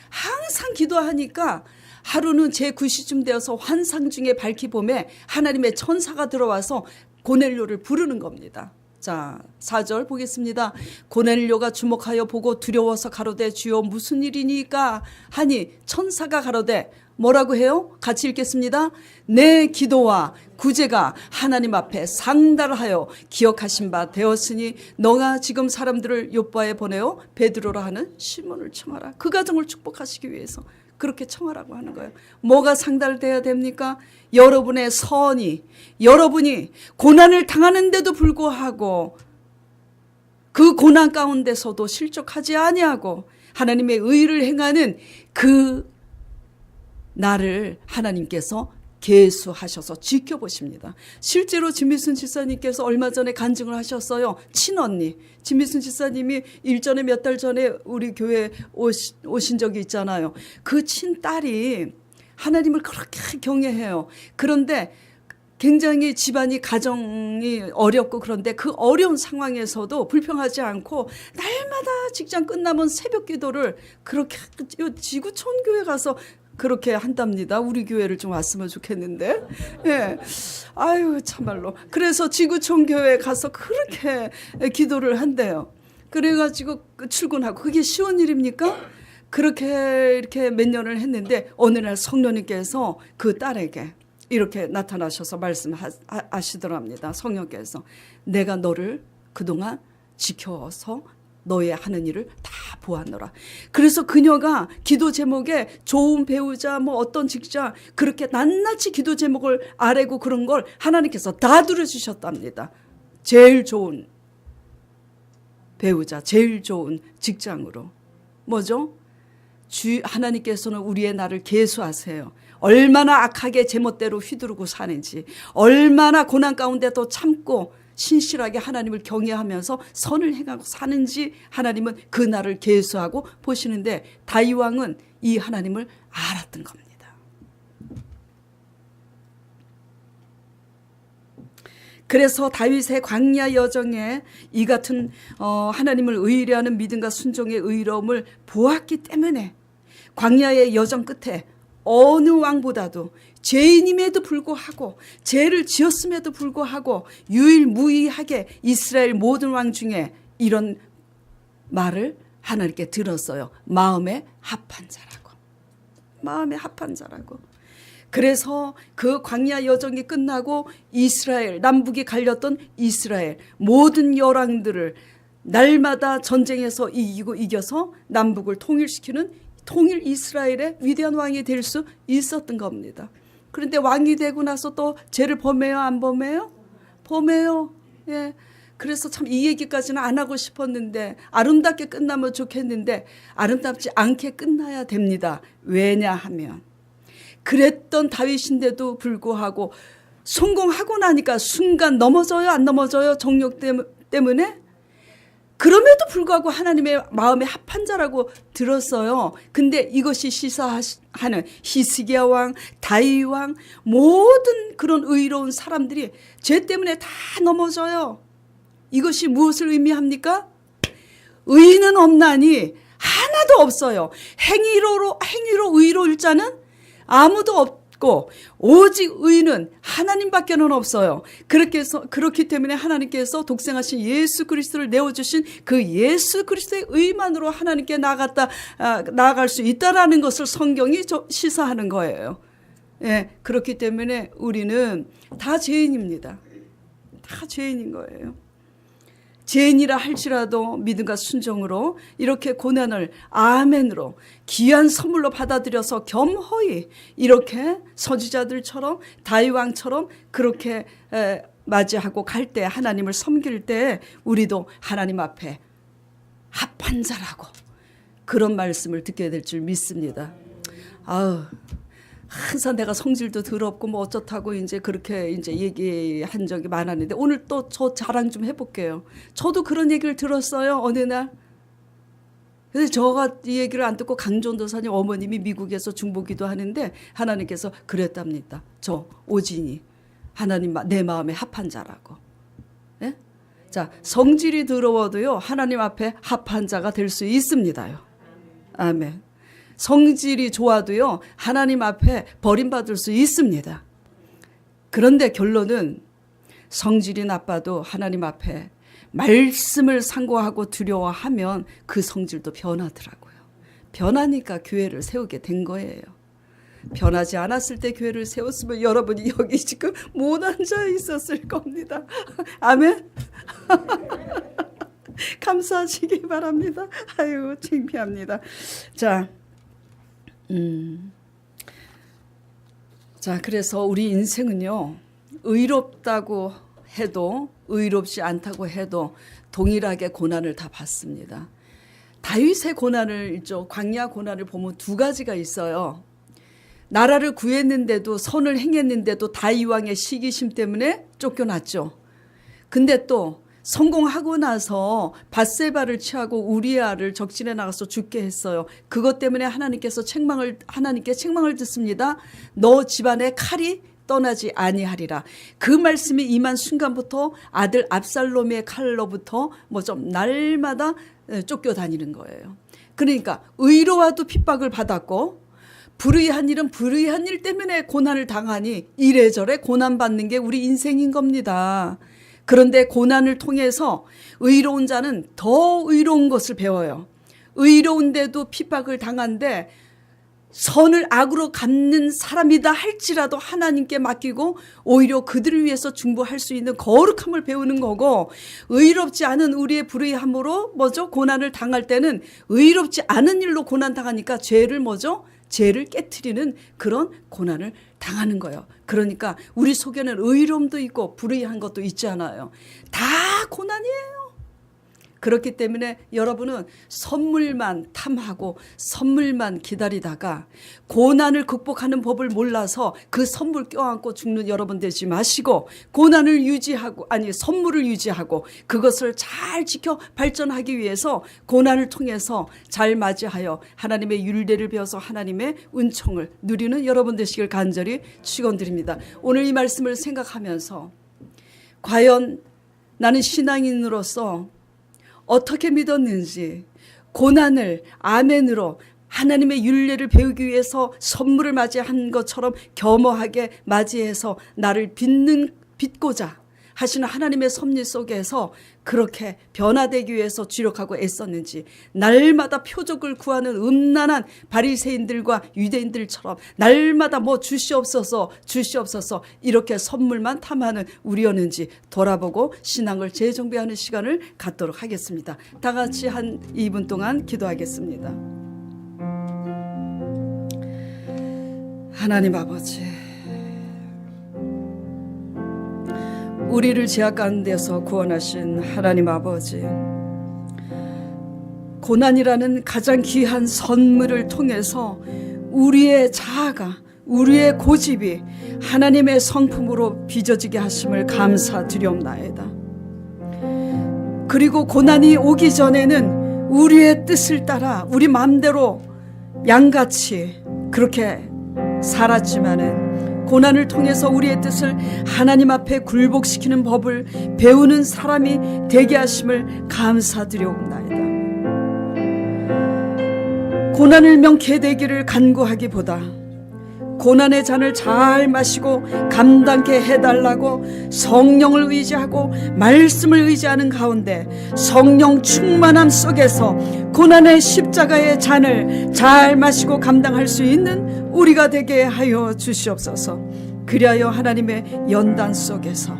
항상 기도하니까 하루는 제9시쯤 되어서 환상 중에 밝히 봄에 하나님의 천사가 들어와서 고넬료를 부르는 겁니다. 자, 4절 보겠습니다. 고넬료가 주목하여 보고 두려워서 가로되 주여 무슨 일이니까 하니 천사가 가로되 뭐라고 해요? 같이 읽겠습니다. 내 기도와 구제가 하나님 앞에 상달하여 기억하신 바 되었으니 너가 지금 사람들을 요바에 보내어 베드로라 하는 시몬을 청하라. 그 가정을 축복하시기 위해서 그렇게 청하라고 하는 거예요. 뭐가 상달돼야 됩니까? 여러분의 선이, 여러분이 고난을 당하는데도 불구하고 그 고난 가운데서도 실족하지 아니하고 하나님의 의를 행하는 그 나를 하나님께서 계수하셔서 지켜보십니다. 실제로 진미순 집사님께서 얼마 전에 간증을 하셨어요. 친언니 진미순 집사님이 일전에 몇 달 전에 우리 교회에 오신 적이 있잖아요. 그 친딸이 하나님을 그렇게 경외해요. 그런데 굉장히 집안이 가정이 어렵고 그런데 그 어려운 상황에서도 불평하지 않고 날마다 직장 끝나면 새벽 기도를 그렇게 지구촌 교회 가서 그렇게 한답니다. 우리 교회를 좀 왔으면 좋겠는데. 예. 아유, 참말로. 그래서 지구촌 교회 가서 그렇게 기도를 한대요. 그래가지고 출근하고 그게 쉬운 일입니까? 그렇게 이렇게 몇 년을 했는데 어느 날 성령님께서 그 딸에게 이렇게 나타나셔서 말씀하시더랍니다. 성령께서 내가 너를 그동안 지켜서 너의 하는 일을 다 보았노라. 그래서 그녀가 기도 제목에 좋은 배우자 뭐 어떤 직장 그렇게 낱낱이 기도 제목을 아뢰고 그런 걸 하나님께서 다 들어주셨답니다. 제일 좋은 배우자, 제일 좋은 직장으로. 뭐죠? 하나님께서는 우리의 나를 계수하세요. 얼마나 악하게 제멋대로 휘두르고 사는지, 얼마나 고난 가운데도 참고 신실하게 하나님을 경외하면서 선을 행하고 사는지 하나님은 그 나를 계수하고 보시는데 다윗 왕은 이 하나님을 알았던 겁니다. 그래서 다윗의 광야 여정에 이 같은 하나님을 의뢰하는 믿음과 순종의 의로움을 보았기 때문에 광야의 여정 끝에 어느 왕보다도 죄인임에도 불구하고 죄를 지었음에도 불구하고 유일무이하게 이스라엘 모든 왕 중에 이런 말을 하나님께 들었어요. 마음에 합한 자라고. 마음에 합한 자라고. 그래서 그 광야 여정이 끝나고 이스라엘, 남북이 갈렸던 이스라엘 모든 열왕들을 날마다 전쟁에서 이기고 이겨서 남북을 통일시키는 통일 이스라엘의 위대한 왕이 될 수 있었던 겁니다. 그런데 왕이 되고 나서 또 죄를 범해요, 안 범해요? 범해요. 예. 그래서 참 이 얘기까지는 안 하고 싶었는데 아름답게 끝나면 좋겠는데 아름답지 않게 끝나야 됩니다. 왜냐하면 그랬던 다윗인데도 불구하고 성공하고 나니까 순간 넘어져요, 안 넘어져요? 정욕 때문에? 그럼에도 불구하고 하나님의 마음에 합한 자라고 들었어요. 근데 이것이 시사하는 히스기야 왕, 다윗 왕 모든 그런 의로운 사람들이 죄 때문에 다 넘어져요. 이것이 무엇을 의미합니까? 의인은 없나니 하나도 없어요. 행위로 의로울 자는 아무도 없고 오직 의인은 하나님밖에는 없어요. 그렇기 때문에 하나님께서 독생하신 예수 그리스도를 내어주신 그 예수 그리스도의 의만으로 하나님께 나아갈 수 있다라는 것을 성경이 시사하는 거예요. 예, 그렇기 때문에 우리는 다 죄인입니다. 다 죄인인 거예요. 죄인이라 할지라도 믿음과 순종으로 이렇게 고난을 아멘으로 귀한 선물로 받아들여서 겸허히 이렇게 선지자들처럼 다윗 왕처럼 그렇게 맞이하고 갈 때 하나님을 섬길 때 우리도 하나님 앞에 합한 자라고 그런 말씀을 듣게 될 줄 믿습니다. 항상 내가 성질도 더럽고 뭐 어쩌다고 이제 그렇게 이제 얘기한 적이 많았는데 오늘 또 저 자랑 좀 해볼게요. 저도 그런 얘기를 들었어요. 어느 날. 그래서 저가 이 얘기를 안 듣고 강전도사님 어머님이 미국에서 중보기도 하는데 하나님께서 그랬답니다. 저 오진이 하나님 내 마음에 합한 자라고. 네? 자, 성질이 더러워도요 하나님 앞에 합한 자가 될 수 있습니다요. 아멘. 성질이 좋아도요 하나님 앞에 버림받을 수 있습니다. 그런데 결론은 성질이 나빠도 하나님 앞에 말씀을 상고하고 두려워하면 그 성질도 변하더라고요. 변하니까 교회를 세우게 된 거예요. 변하지 않았을 때 교회를 세웠으면 여러분이 여기 지금 못 앉아 있었을 겁니다. 아멘. 감사하시기 바랍니다. 아유 창피합니다. 자, 그래서 우리 인생은요, 의롭다고 해도, 의롭지 않다고 해도 동일하게 고난을 다 받습니다. 다윗의 고난을, 광야 고난을 보면 두 가지가 있어요. 나라를 구했는데도, 선을 행했는데도 다윗 왕의 시기심 때문에 쫓겨났죠. 근데 또, 성공하고 나서 밧세바를 취하고 우리아를 적진에 나가서 죽게 했어요. 그것 때문에 하나님께 책망을 듣습니다. 너 집안에 칼이 떠나지 아니하리라. 그 말씀이 임한 순간부터 아들 압살롬의 칼로부터 뭐 좀 날마다 쫓겨다니는 거예요. 그러니까 의로와도 핍박을 받았고 불의한 일은 불의한 일 때문에 고난을 당하니 이래저래 고난받는 게 우리 인생인 겁니다. 그런데 고난을 통해서 의로운 자는 더 의로운 것을 배워요. 의로운데도 핍박을 당한데 선을 악으로 갚는 사람이다 할지라도 하나님께 맡기고 오히려 그들을 위해서 중보할 수 있는 거룩함을 배우는 거고, 의롭지 않은 우리의 불의함으로 고난을 당할 때는 의롭지 않은 일로 고난 당하니까 죄를 죄를 깨트리는 그런 고난을 당하는 거예요. 그러니까 우리 속에는 의로움도 있고 불의한 것도 있잖아요. 다 고난이에요. 그렇기 때문에 여러분은 선물만 탐하고 선물만 기다리다가 고난을 극복하는 법을 몰라서 그 선물 껴안고 죽는 여러분 되지 마시고, 고난을 선물을 유지하고 그것을 잘 지켜 발전하기 위해서 고난을 통해서 잘 맞이하여 하나님의 율례를 배워서 하나님의 은총을 누리는 여러분 되시길 간절히 축원드립니다. 오늘 이 말씀을 생각하면서 과연 나는 신앙인으로서 어떻게 믿었는지, 고난을 아멘으로 하나님의 율례를 배우기 위해서 선물을 맞이한 것처럼 겸허하게 맞이해서 나를 빚고자 하시는 하나님의 섭리 속에서 그렇게 변화되기 위해서 주력하고 애썼는지, 날마다 표적을 구하는 음란한 바리새인들과 유대인들처럼 날마다 주시옵소서 이렇게 선물만 탐하는 우리였는지 돌아보고 신앙을 재정비하는 시간을 갖도록 하겠습니다. 다 같이 한 2분 동안 기도하겠습니다. 하나님 아버지, 우리를 죄악 가운데서 구원하신 하나님 아버지, 고난이라는 가장 귀한 선물을 통해서 우리의 자아가, 우리의 고집이 하나님의 성품으로 빚어지게 하심을 감사드리옵나이다. 그리고 고난이 오기 전에는 우리의 뜻을 따라 우리 마음대로 양같이 그렇게 살았지만은 고난을 통해서 우리의 뜻을 하나님 앞에 굴복시키는 법을 배우는 사람이 되게 하심을 감사드리옵나이다. 고난을 명쾌되기를 간구하기보다 고난의 잔을 잘 마시고 감당케 해달라고 성령을 의지하고 말씀을 의지하는 가운데 성령 충만함 속에서 고난의 십자가의 잔을 잘 마시고 감당할 수 있는 우리가 되게 하여 주시옵소서. 그리하여 하나님의 연단 속에서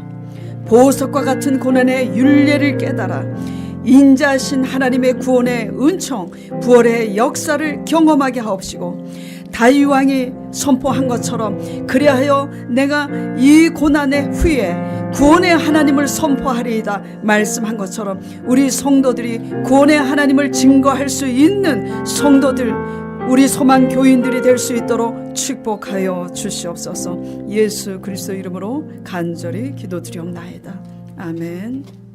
보석과 같은 고난의 율례를 깨달아 인자하신 하나님의 구원의 은총, 부활의 역사를 경험하게 하옵시고, 다윗왕이 선포한 것처럼 그리하여 내가 이 고난의 후에 구원의 하나님을 선포하리이다 말씀한 것처럼 우리 성도들이 구원의 하나님을 증거할 수 있는 성도들, 우리 소망 교인들이 될 수 있도록 축복하여 주시옵소서. 예수 그리스도 이름으로 간절히 기도드리옵나이다. 아멘.